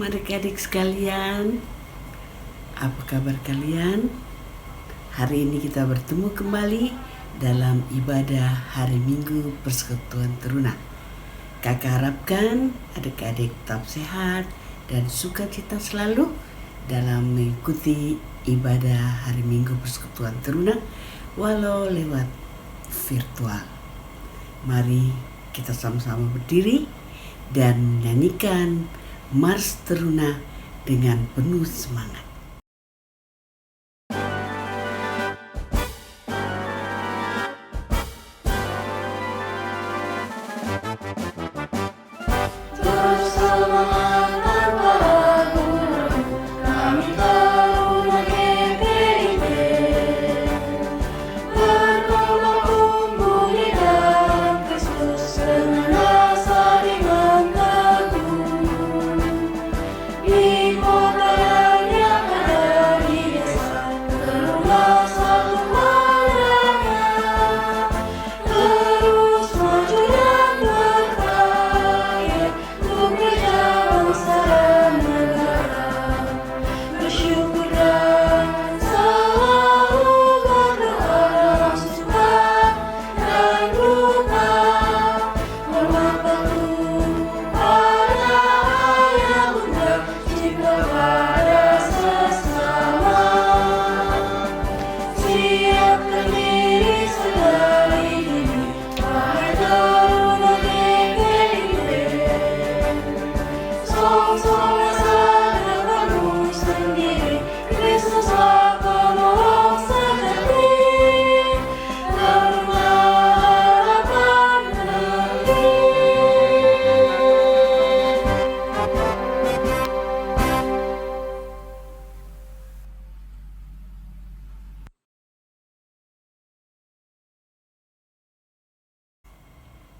adik-adik sekalian, apa kabar kalian? Hari ini kita bertemu kembali dalam ibadah hari Minggu Persekutuan Teruna. Kakak harapkan adik-adik tetap sehat dan sukacita selalu dalam mengikuti ibadah hari Minggu Persekutuan Teruna walau lewat virtual. Mari kita sama-sama berdiri dan nyanyikan Mars Teruna dengan penuh semangat.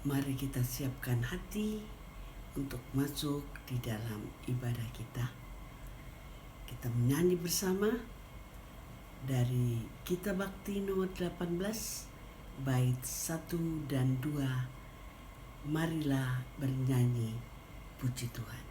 Mari kita siapkan hati untuk masuk di dalam ibadah kita. Kita menyanyi bersama dari Kitab Bakti nomor 18, bait 1 dan 2. Marilah bernyanyi puji Tuhan.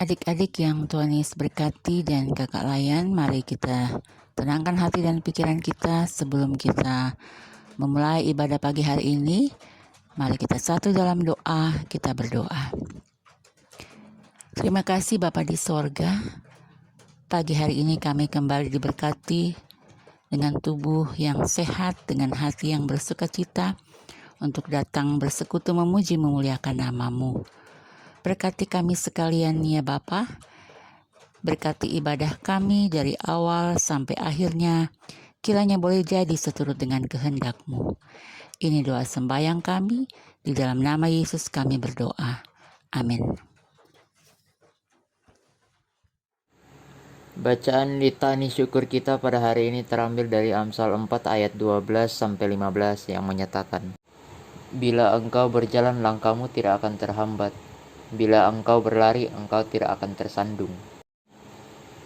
Adik-adik yang Tuhan Yesus berkati dan kakak Layan, mari kita tenangkan hati dan pikiran kita sebelum kita memulai ibadah pagi hari ini. Mari kita satu dalam doa, kita berdoa. Terima kasih Bapa di sorga, pagi hari ini kami kembali diberkati dengan tubuh yang sehat, dengan hati yang bersukacita, untuk datang bersekutu memuji memuliakan nama-Mu. Berkati kami sekalian ya Bapa, berkati ibadah kami dari awal sampai akhirnya, kiranya boleh jadi seturut dengan kehendak-Mu. Ini doa sembahyang kami, di dalam nama Yesus kami berdoa. Amin. Bacaan litani syukur kita pada hari ini terambil dari Amsal 4 ayat 12-15 yang menyatakan, bila engkau berjalan langkahmu tidak akan terhambat, bila engkau berlari engkau tidak akan tersandung.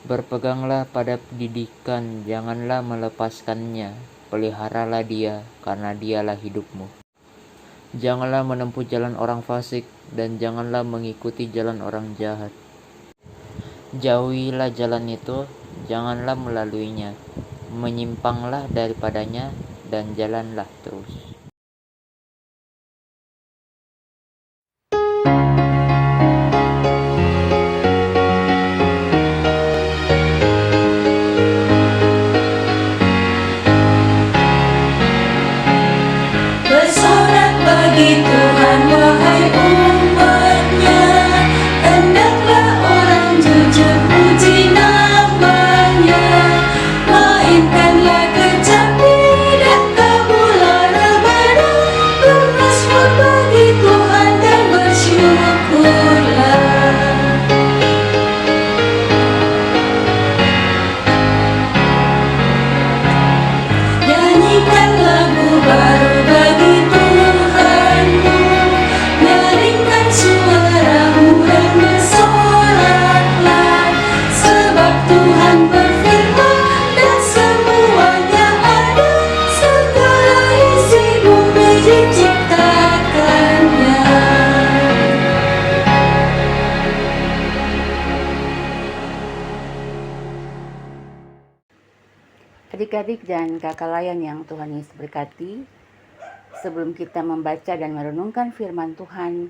Berpeganglah pada pendidikan, janganlah melepaskannya, peliharalah dia, karena dialah hidupmu. Janganlah menempuh jalan orang fasik, dan janganlah mengikuti jalan orang jahat. Jauhilah jalan itu, janganlah melaluinya, menyimpanglah daripadanya, dan jalanlah terus. Bersorak bagi Tuhan wahai umatnya, hendaklah orang jujur puji namanya. Mainkanlah kecapi dan kabulah rebana, bermasmur bagi Tuhan dan bersyukurlah. Nyanyikan lagu baru bagi Tuhanmu, nyaringkan suaramu dan bersoraklah, sebab Tuhan berfirman dan semuanya ada, segala isi bumi diciptakannya. Adik-adik dan kakak layan yang Tuhan Yesus berkati, sebelum kita membaca dan merenungkan firman Tuhan,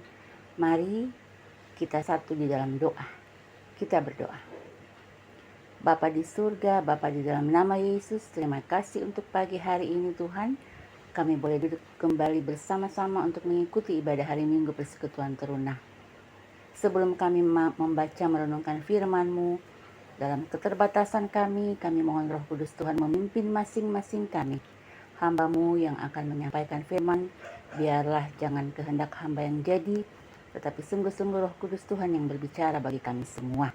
mari kita satu di dalam doa. Kita berdoa. Bapa di surga, Bapa di dalam nama Yesus, terima kasih untuk pagi hari ini Tuhan. Kami boleh duduk kembali bersama-sama untuk mengikuti ibadah hari Minggu Persekutuan Teruna. Sebelum kami membaca merenungkan firman-Mu, dalam keterbatasan kami mohon Roh Kudus Tuhan memimpin masing-masing kami. Hamba-Mu yang akan menyampaikan firman, biarlah jangan kehendak hamba yang jadi, tetapi sungguh-sungguh Roh Kudus Tuhan yang berbicara bagi kami semua.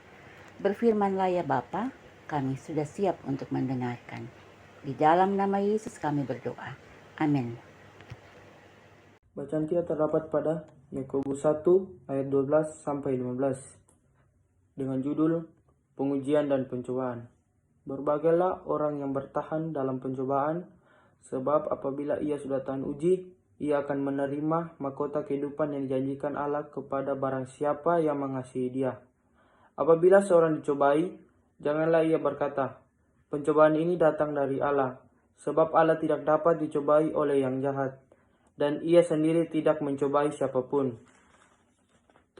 Berfirmanlah ya Bapa, kami sudah siap untuk mendengarkan. Di dalam nama Yesus kami berdoa. Amin. Bacaan kita terdapat pada Yakobus 1 ayat 12-15 dengan judul Pengujian dan Pencobaan. Berbagailah orang yang bertahan dalam pencobaan, sebab apabila ia sudah tahan uji, ia akan menerima mahkota kehidupan yang dijanjikan Allah kepada barang siapa yang mengasihi Dia. Apabila seorang dicobai, janganlah ia berkata, pencobaan ini datang dari Allah, sebab Allah tidak dapat dicobai oleh yang jahat, dan ia sendiri tidak mencobai siapapun.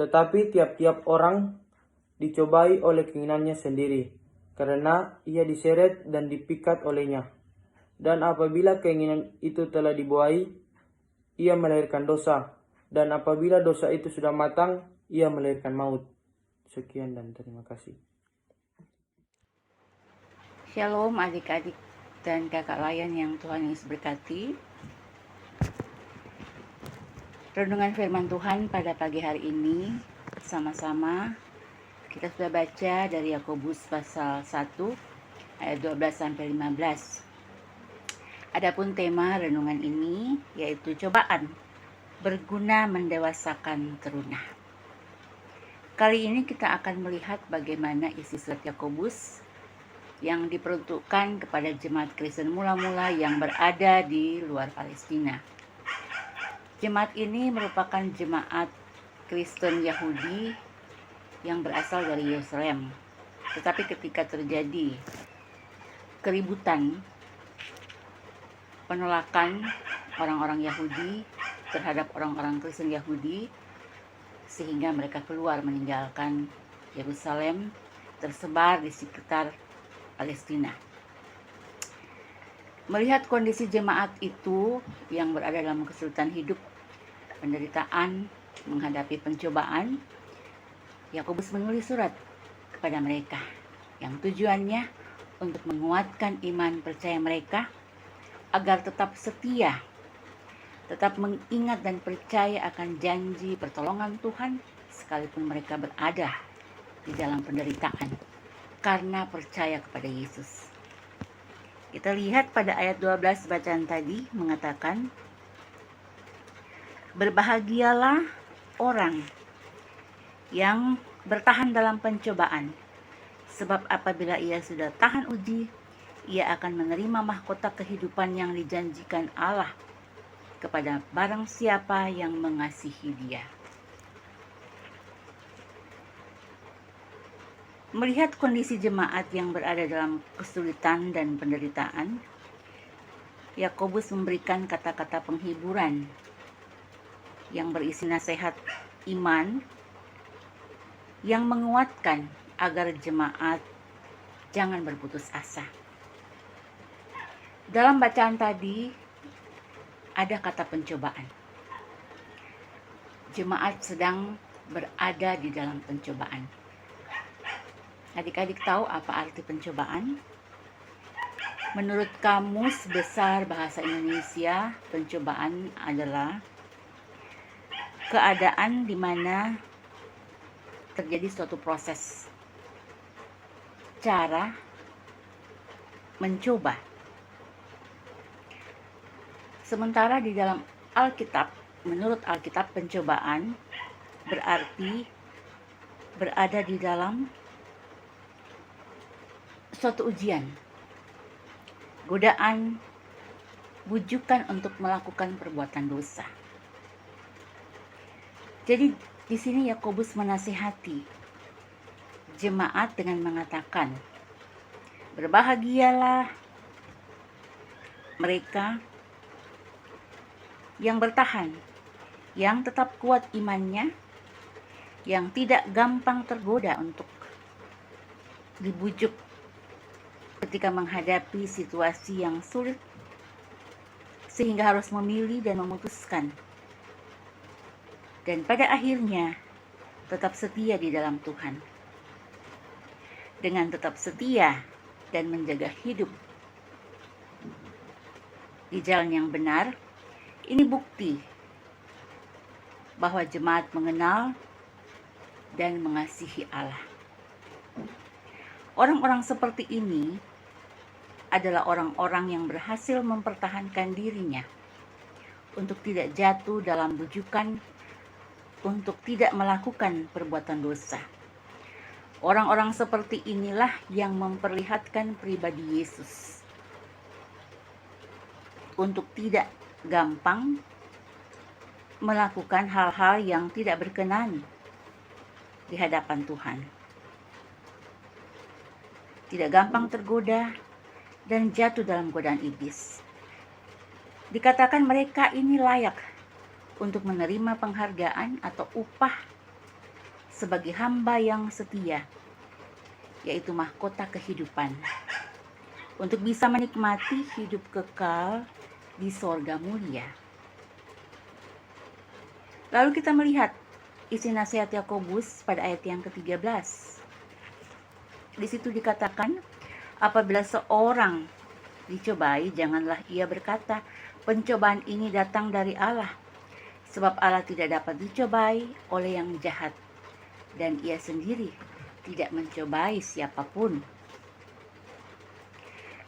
Tetapi tiap-tiap orang dicobai oleh keinginannya sendiri, karena ia diseret dan dipikat olehnya. Dan apabila keinginan itu telah dibuai, ia melahirkan dosa, dan apabila dosa itu sudah matang, ia melahirkan maut. Sekian dan terima kasih. Shalom adik-adik dan kakak layan yang Tuhan Yesus berkati. Renungan firman Tuhan pada pagi hari ini sama-sama kita sudah baca dari Yakobus pasal 1 ayat 12-15. Adapun tema renungan ini yaitu cobaan berguna mendewasakan teruna. Kali ini kita akan melihat bagaimana isi surat Yakobus yang diperuntukkan kepada jemaat Kristen mula-mula yang berada di luar Palestina. Jemaat ini merupakan jemaat Kristen Yahudi yang berasal dari Yerusalem. Tetapi ketika terjadi keributan, penolakan orang-orang Yahudi terhadap orang-orang Kristen Yahudi, sehingga mereka keluar meninggalkan Yerusalem, tersebar di sekitar Palestina. Melihat kondisi jemaat itu yang berada dalam kesulitan hidup, penderitaan, menghadapi pencobaan, Yakobus menulis surat kepada mereka yang tujuannya untuk menguatkan iman percaya mereka agar tetap setia, tetap mengingat dan percaya akan janji pertolongan Tuhan sekalipun mereka berada di dalam penderitaan karena percaya kepada Yesus. Kita lihat pada ayat 12 bacaan tadi mengatakan, berbahagialah orang yang bertahan dalam pencobaan, sebab apabila ia sudah tahan uji, ia akan menerima mahkota kehidupan yang dijanjikan Allah kepada barang siapa yang mengasihi Dia. Melihat kondisi jemaat yang berada dalam kesulitan dan penderitaan, Yakobus memberikan kata-kata penghiburan yang berisi nasihat iman yang menguatkan agar jemaat jangan berputus asa. Dalam bacaan tadi ada kata pencobaan. Jemaat sedang berada di dalam pencobaan. Adik-adik tahu apa arti pencobaan? Menurut Kamus Besar Bahasa Indonesia, pencobaan adalah keadaan di mana terjadi suatu proses, cara mencoba. Sementara di dalam Alkitab, menurut Alkitab, pencobaan berarti berada di dalam suatu ujian, godaan, bujukan untuk melakukan perbuatan dosa. Jadi di sini Yakobus menasihati jemaat dengan mengatakan, berbahagialah mereka yang bertahan, yang tetap kuat imannya, yang tidak gampang tergoda untuk dibujuk ketika menghadapi situasi yang sulit, sehingga harus memilih dan memutuskan. Dan pada akhirnya tetap setia di dalam Tuhan. Dengan tetap setia dan menjaga hidup di jalan yang benar, ini bukti bahwa jemaat mengenal dan mengasihi Allah. Orang-orang seperti ini adalah orang-orang yang berhasil mempertahankan dirinya untuk tidak jatuh dalam bujukan, untuk tidak melakukan perbuatan dosa. Orang-orang seperti inilah yang memperlihatkan pribadi Yesus untuk tidak gampang melakukan hal-hal yang tidak berkenan di hadapan Tuhan. Tidak gampang tergoda dan jatuh dalam godaan iblis. Dikatakan mereka ini layak untuk menerima penghargaan atau upah sebagai hamba yang setia, yaitu mahkota kehidupan, untuk bisa menikmati hidup kekal di sorga mulia. Lalu kita melihat isi nasihat Yakobus pada ayat yang ke-13. Di situ dikatakan, apabila seorang dicobai, janganlah ia berkata, pencobaan ini datang dari Allah. Sebab Allah tidak dapat dicobai oleh yang jahat, dan ia sendiri tidak mencobai siapapun.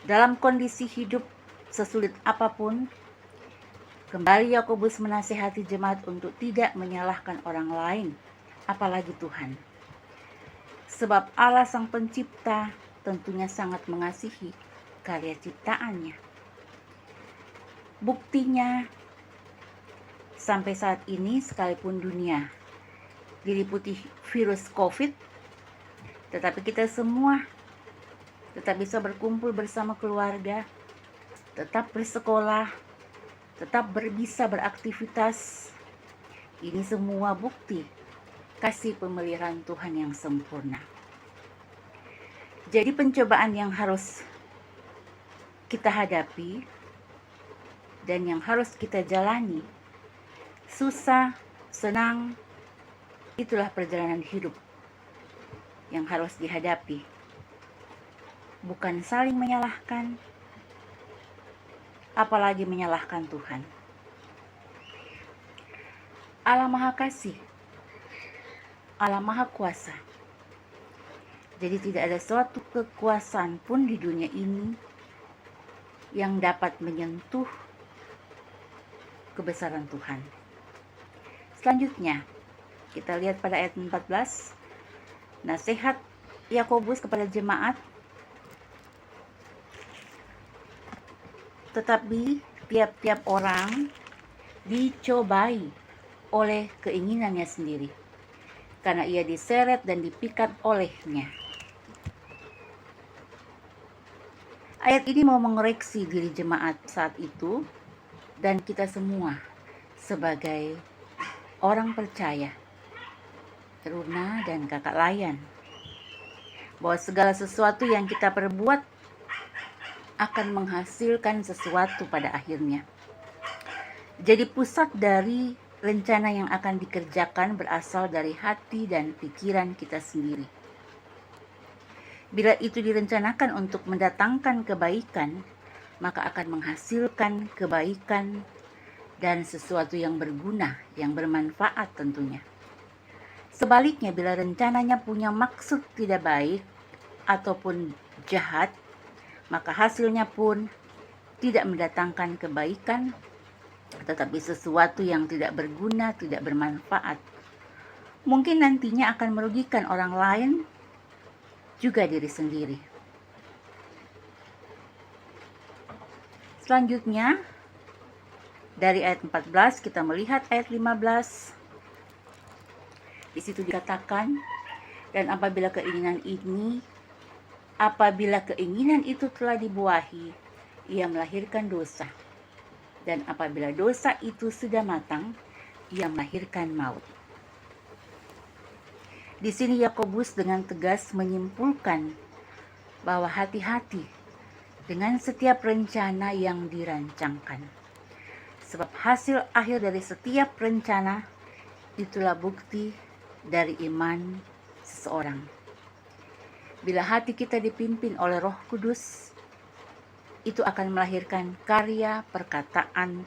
Dalam kondisi hidup sesulit apapun, kembali Yakobus menasihati jemaat untuk tidak menyalahkan orang lain, apalagi Tuhan. Sebab Allah Sang Pencipta tentunya sangat mengasihi karya ciptaannya. Buktinya, sampai saat ini sekalipun dunia diliputi virus COVID, tetapi kita semua tetap bisa berkumpul bersama keluarga, tetap bersekolah, tetap bisa beraktivitas. Ini semua bukti kasih pemeliharaan Tuhan yang sempurna. Jadi pencobaan yang harus kita hadapi dan yang harus kita jalani, susah, senang, itulah perjalanan hidup yang harus dihadapi. Bukan saling menyalahkan, apalagi menyalahkan Tuhan. Allah Maha Kasih, Allah Maha Kuasa. Jadi tidak ada suatu kekuasaan pun di dunia ini yang dapat menyentuh kebesaran Tuhan. Selanjutnya, kita lihat pada ayat 14, nasihat Yakobus kepada jemaat. Tetapi tiap-tiap orang dicobai oleh keinginannya sendiri, karena ia diseret dan dipikat olehnya. Ayat ini mau mengoreksi diri jemaat saat itu dan kita semua sebagai orang percaya, teruna dan kakak layan, bahwa segala sesuatu yang kita perbuat akan menghasilkan sesuatu pada akhirnya. Jadi pusat dari rencana yang akan dikerjakan berasal dari hati dan pikiran kita sendiri. Bila itu direncanakan untuk mendatangkan kebaikan, maka akan menghasilkan kebaikan dan sesuatu yang berguna, yang bermanfaat tentunya. Sebaliknya, bila rencananya punya maksud tidak baik ataupun jahat, maka hasilnya pun tidak mendatangkan kebaikan, tetapi sesuatu yang tidak berguna, tidak bermanfaat. Mungkin nantinya akan merugikan orang lain, juga diri sendiri. Selanjutnya, dari ayat 14 kita melihat ayat 15. Di situ dikatakan, dan apabila keinginan itu telah dibuahi, ia melahirkan dosa. Dan apabila dosa itu sudah matang, ia melahirkan maut. Di sini Yakobus dengan tegas menyimpulkan bahwa hati-hati dengan setiap rencana yang dirancangkan. Sebab hasil akhir dari setiap rencana itulah bukti dari iman seseorang. Bila hati kita dipimpin oleh Roh Kudus, itu akan melahirkan karya, perkataan,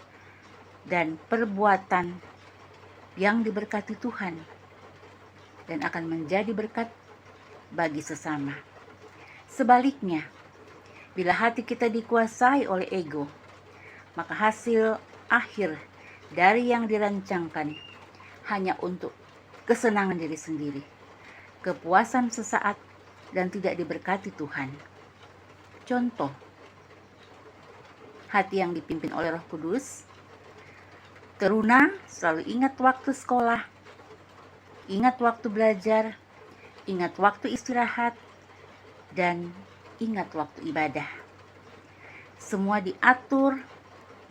dan perbuatan yang diberkati Tuhan dan akan menjadi berkat bagi sesama. Sebaliknya, bila hati kita dikuasai oleh ego, maka hasil akhir dari yang dirancangkan hanya untuk kesenangan diri sendiri, kepuasan sesaat, dan tidak diberkati Tuhan. Contoh, hati yang dipimpin oleh Roh Kudus, teruna selalu ingat waktu sekolah, ingat waktu belajar, ingat waktu istirahat, dan ingat waktu ibadah. Semua diatur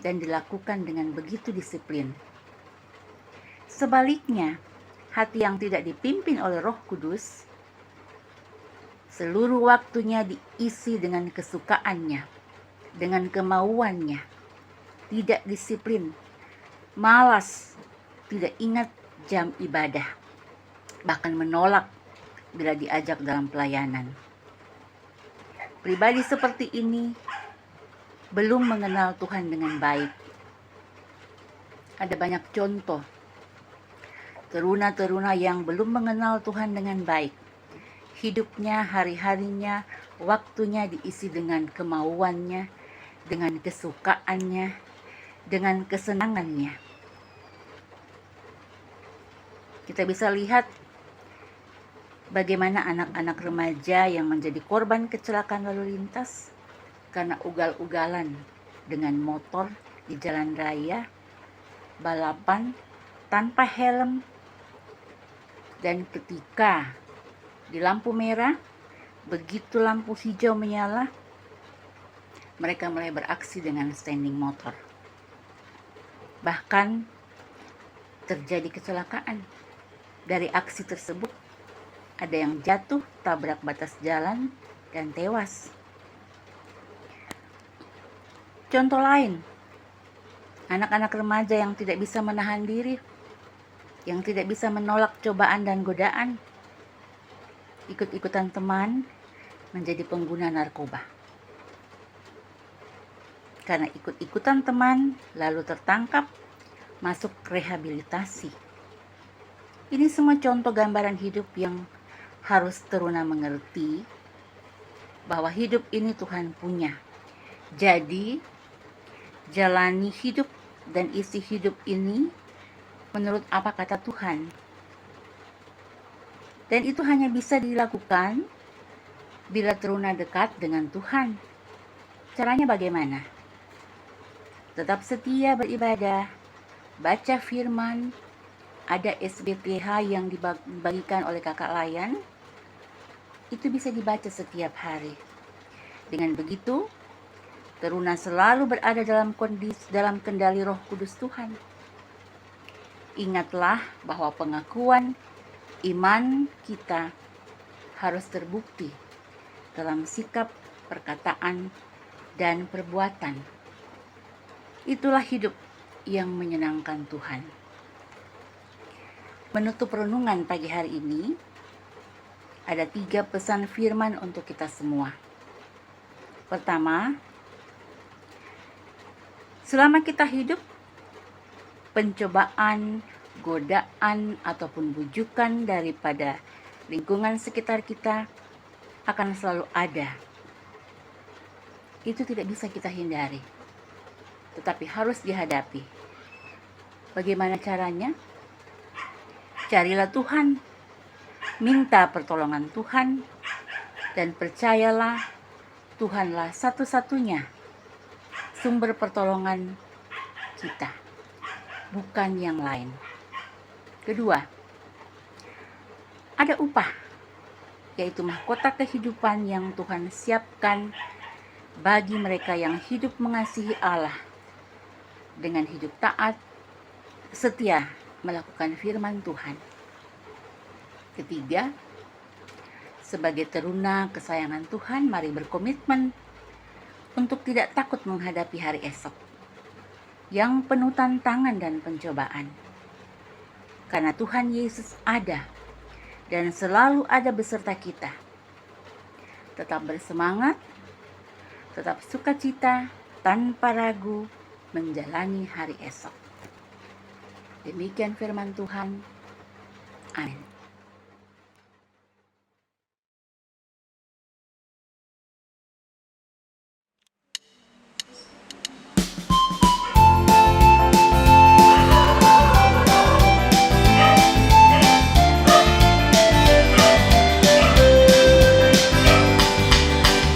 dan dilakukan dengan begitu disiplin. Sebaliknya, hati yang tidak dipimpin oleh Roh Kudus, seluruh waktunya diisi dengan kesukaannya, dengan kemauannya, tidak disiplin, malas, tidak ingat jam ibadah, bahkan menolak bila diajak dalam pelayanan. Pribadi seperti ini belum mengenal Tuhan dengan baik. Ada banyak contoh teruna-teruna yang belum mengenal Tuhan dengan baik. Hidupnya, hari-harinya, waktunya diisi dengan kemauannya, dengan kesukaannya, dengan kesenangannya. Kita bisa lihat bagaimana anak-anak remaja yang menjadi korban kecelakaan lalu lintas karena ugal-ugalan dengan motor di jalan raya, balapan tanpa helm, dan ketika di lampu merah, begitu lampu hijau menyala, mereka mulai beraksi dengan standing motor. Bahkan terjadi kecelakaan. Dari aksi tersebut, ada yang jatuh, tabrak batas jalan, dan tewas. Contoh lain, anak-anak remaja yang tidak bisa menahan diri, yang tidak bisa menolak cobaan dan godaan, ikut-ikutan teman menjadi pengguna narkoba. Karena ikut-ikutan teman lalu tertangkap, masuk rehabilitasi. Ini semua contoh gambaran hidup yang harus teruna mengerti bahwa hidup ini Tuhan punya. Jadi, jalani hidup dan isi hidup ini menurut apa kata Tuhan. Dan itu hanya bisa dilakukan bila teruna dekat dengan Tuhan. Caranya bagaimana? Tetap setia beribadah, baca firman, ada SBTH yang dibagikan oleh kakak Layan. Itu bisa dibaca setiap hari. Dengan begitu, teruna selalu berada dalam kendali Roh Kudus Tuhan. Ingatlah bahwa pengakuan iman kita harus terbukti dalam sikap, perkataan, dan perbuatan. Itulah hidup yang menyenangkan Tuhan. Menutup renungan pagi hari ini, ada 3 pesan firman untuk kita semua. Pertama, selama kita hidup, pencobaan, godaan, ataupun bujukan daripada lingkungan sekitar kita akan selalu ada. Itu tidak bisa kita hindari, tetapi harus dihadapi. Bagaimana caranya? Carilah Tuhan, minta pertolongan Tuhan, dan percayalah Tuhanlah satu-satunya sumber pertolongan kita, bukan yang lain. Kedua, ada upah, yaitu mahkota kehidupan yang Tuhan siapkan bagi mereka yang hidup mengasihi Allah dengan hidup taat, setia melakukan firman Tuhan. Ketiga, sebagai teruna kesayangan Tuhan, mari berkomitmen untuk tidak takut menghadapi hari esok yang penuh tantangan dan pencobaan. Karena Tuhan Yesus ada dan selalu ada beserta kita. Tetap bersemangat, tetap sukacita, tanpa ragu menjalani hari esok. Demikian firman Tuhan. Amin.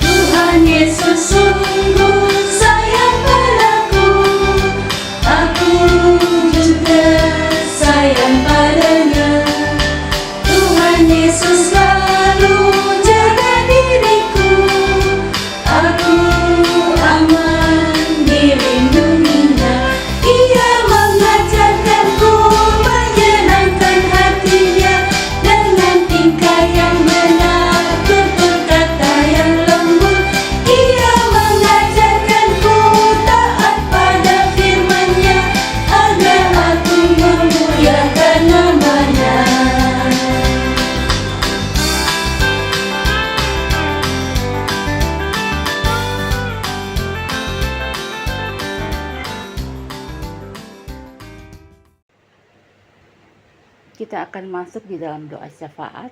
Tuhan Yesus sungguh sayang padaku, aku juga sayang padanya. Tuhan Yesus selalu jaga diriku, aku aman dilindunginya. Ia mengajarkanku menyenangkan hatinya dengan tingkah yang benar, tutur kata yang lembut. Ia mengajarkanku taat pada firman-Nya agar aku memuliakan nama-Nya. Kita akan masuk di dalam doa syafaat.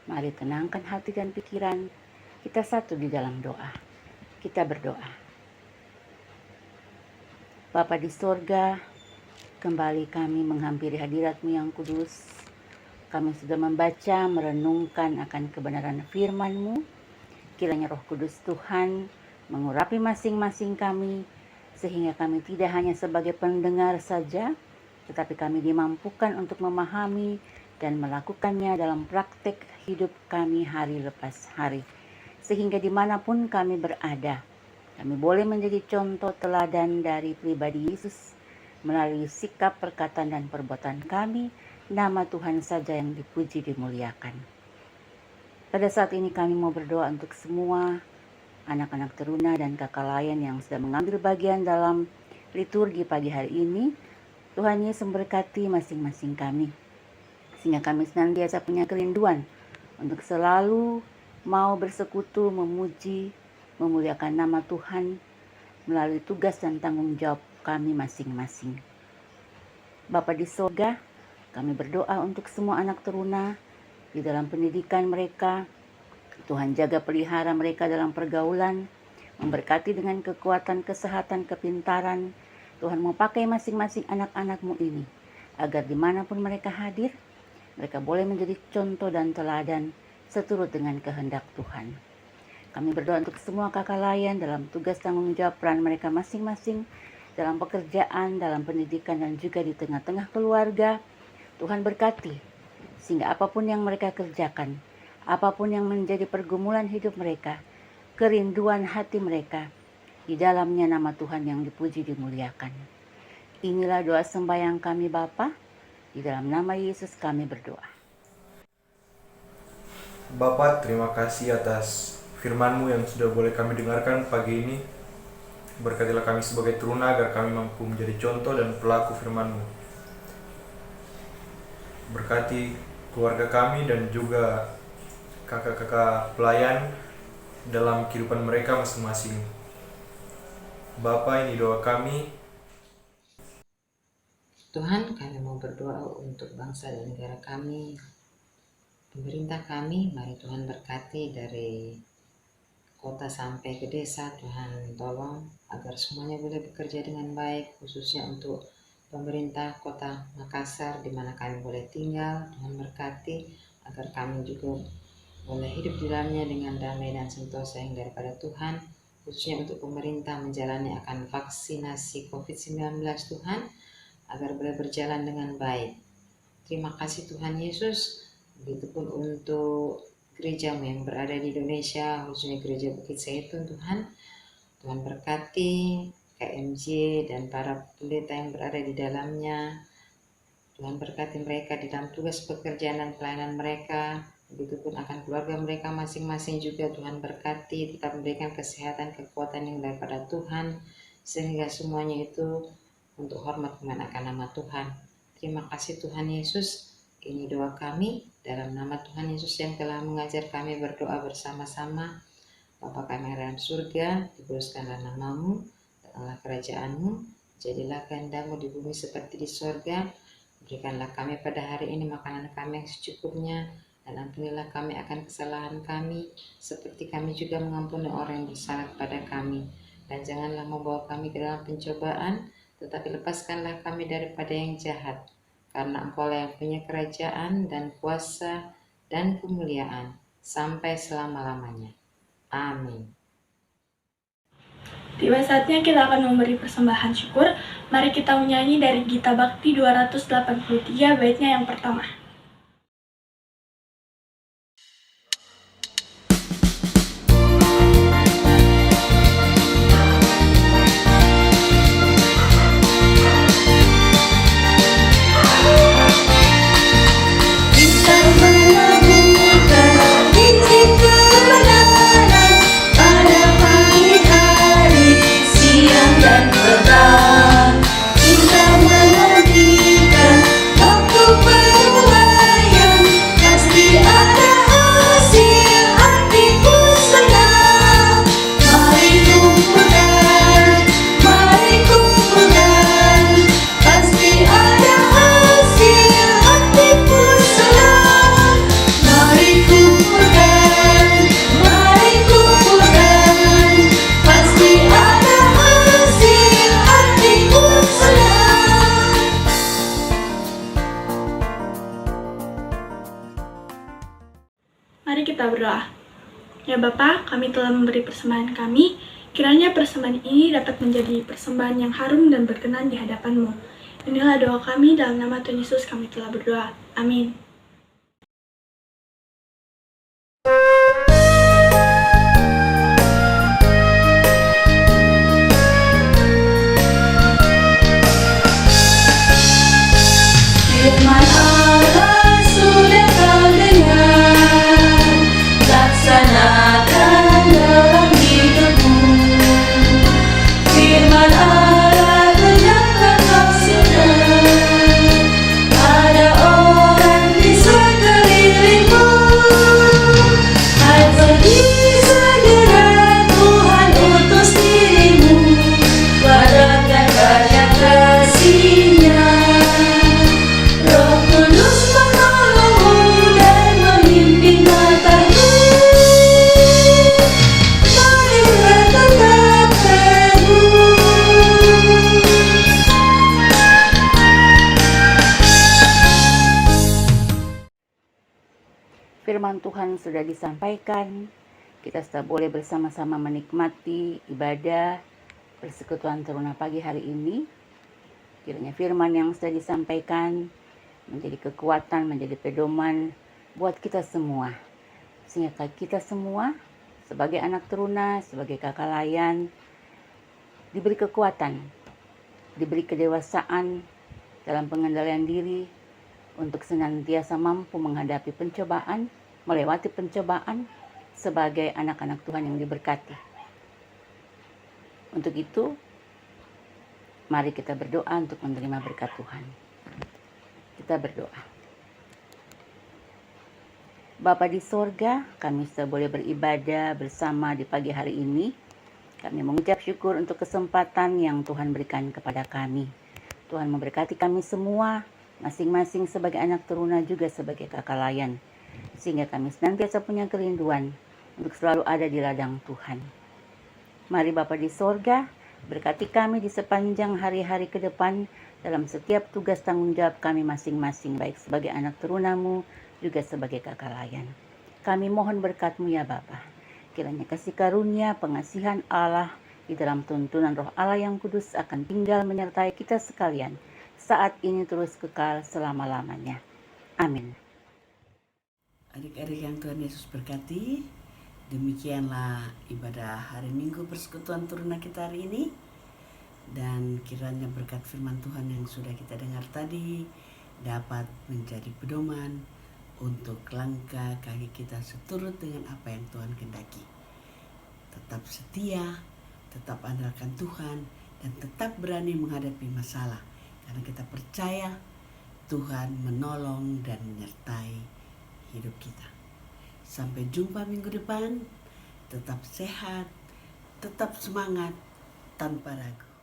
Mari tenangkan hati dan pikiran. Kita satu di dalam doa. Kita berdoa. Bapa di sorga, kembali kami menghampiri hadirat-Mu yang kudus. Kami sudah membaca, merenungkan akan kebenaran firman-Mu. Kiranya Roh Kudus Tuhan mengurapi masing-masing kami, sehingga kami tidak hanya sebagai pendengar saja, tetapi kami dimampukan untuk memahami dan melakukannya dalam praktek hidup kami hari lepas hari. Sehingga dimanapun kami berada, kami boleh menjadi contoh teladan dari pribadi Yesus melalui sikap, perkataan, dan perbuatan kami. Nama Tuhan saja yang dipuji dimuliakan. Pada saat ini kami mau berdoa untuk semua anak-anak teruna dan kakak layan yang sudah mengambil bagian dalam liturgi pagi hari ini. Tuhan Yesus memberkati masing-masing kami, sehingga kami senantiasa punya kerinduan untuk selalu mau bersekutu, memuji, memuliakan nama Tuhan melalui tugas dan tanggung jawab kami masing-masing. Bapa di sorga, kami berdoa untuk semua anak teruna di dalam pendidikan mereka. Tuhan jaga pelihara mereka dalam pergaulan, memberkati dengan kekuatan, kesehatan, kepintaran. Tuhan mau pakai masing-masing anak-anak-Mu ini, agar dimanapun mereka hadir, mereka boleh menjadi contoh dan teladan seturut dengan kehendak Tuhan. Kami berdoa untuk semua kakak layan dalam tugas tanggung jawab peran mereka masing-masing, dalam pekerjaan, dalam pendidikan, dan juga di tengah-tengah keluarga. Tuhan berkati, sehingga apapun yang mereka kerjakan, apapun yang menjadi pergumulan hidup mereka, kerinduan hati mereka, di dalamnya nama Tuhan yang dipuji dimuliakan. Inilah doa sembahyang kami Bapa, di dalam nama Yesus kami berdoa. Bapa, terima kasih atas firman-Mu yang sudah boleh kami dengarkan pagi ini. Berkatilah kami sebagai teruna agar kami mampu menjadi contoh dan pelaku firman-Mu. Berkati keluarga kami dan juga kakak-kakak pelayan dalam kehidupan mereka masing-masing. Bapa, ini doa kami. Tuhan, kami mau berdoa untuk bangsa dan negara kami, pemerintah kami. Mari Tuhan berkati dari kota sampai ke desa. Tuhan tolong agar semuanya boleh bekerja dengan baik, khususnya untuk pemerintah kota Makassar di mana kami boleh tinggal. Tuhan berkati agar kami juga boleh hidup di dalamnya dengan damai dan sentosa yang daripada Tuhan, khususnya untuk pemerintah menjalani akan vaksinasi COVID-19 Tuhan, agar boleh berjalan dengan baik. Terima kasih Tuhan Yesus. Begitupun untuk gereja-Mu yang berada di Indonesia, khususnya gereja Bukit Zaitun Tuhan. Tuhan berkati KMJ dan para pendeta yang berada di dalamnya. Tuhan berkati mereka di dalam tugas pekerjaan dan pelayanan mereka. Begitupun akan keluarga mereka masing-masing juga. Tuhan berkati, tetap memberikan kesehatan, kekuatan yang daripada Tuhan, sehingga semuanya itu untuk hormat kemuliaan nama Tuhan. Terima kasih Tuhan Yesus. Ini doa kami dalam nama Tuhan Yesus yang telah mengajar kami berdoa bersama-sama. Bapa kami yang dalam surga, dikuduskanlah nama-Mu, datanglah kerajaan-Mu, jadilah kehendak-Mu di bumi seperti di sorga. Berikanlah kami pada hari ini makanan kami yang secukupnya, dan ampunilah kami akan kesalahan kami, seperti kami juga mengampuni orang yang bersalah kepada kami. Dan janganlah membawa kami ke dalam pencobaan, tetapi lepaskanlah kami daripada yang jahat. Karena Engkau-lah yang punya kerajaan dan kuasa dan kemuliaan sampai selama-lamanya. Amin. Tiba saatnya kita akan memberi persembahan syukur. Mari kita menyanyi dari Gita Bakti 283 baitnya yang pertama. Mari kita berdoa. Ya Bapa, kami telah memberi persembahan kami. Kiranya persembahan ini dapat menjadi persembahan yang harum dan berkenan di hadapan-Mu. Inilah doa kami, dalam nama Tuhan Yesus kami telah berdoa. Amin. Firman Allah sudah kau dengar, laksanakan dalam hidup. firman Tuhan sudah disampaikan, kita sudah boleh bersama-sama menikmati ibadah persekutuan teruna pagi hari ini. Kiranya firman yang sudah disampaikan menjadi kekuatan, menjadi pedoman buat kita semua. Sehingga kita semua sebagai anak teruna, sebagai kakak layan, diberi kekuatan, diberi kedewasaan dalam pengendalian diri untuk senantiasa mampu menghadapi pencobaan, melewati pencobaan sebagai anak-anak Tuhan yang diberkati. Untuk itu, mari kita berdoa untuk menerima berkat Tuhan. Kita berdoa. Bapa di sorga, kami sudah boleh beribadah bersama di pagi hari ini. Kami mengucap syukur untuk kesempatan yang Tuhan berikan kepada kami. Tuhan memberkati kami semua, masing-masing sebagai anak teruna juga sebagai kakak layan. Sehingga kami senantiasa punya kerinduan untuk selalu ada di ladang Tuhan. Mari Bapa di sorga, berkati kami di sepanjang hari-hari ke depan dalam setiap tugas tanggung jawab kami masing-masing, baik sebagai anak terunamu, juga sebagai kakak layan. Kami mohon berkat-Mu ya Bapa. Kiranya kasih karunia, pengasihan Allah di dalam tuntunan Roh Allah yang kudus akan tinggal menyertai kita sekalian, saat ini terus kekal selama-lamanya. Amin. Adik-adik yang Tuhan Yesus berkati, demikianlah ibadah hari Minggu persekutuan teruna kita hari ini. Dan kiranya berkat firman Tuhan yang sudah kita dengar tadi dapat menjadi pedoman untuk langkah kaki kita seturut dengan apa yang Tuhan kehendaki. Tetap setia, tetap andalkan Tuhan, dan tetap berani menghadapi masalah. Karena kita percaya Tuhan menolong dan menyertai hidup kita. Sampai jumpa minggu depan. Tetap sehat, tetap semangat, tanpa ragu.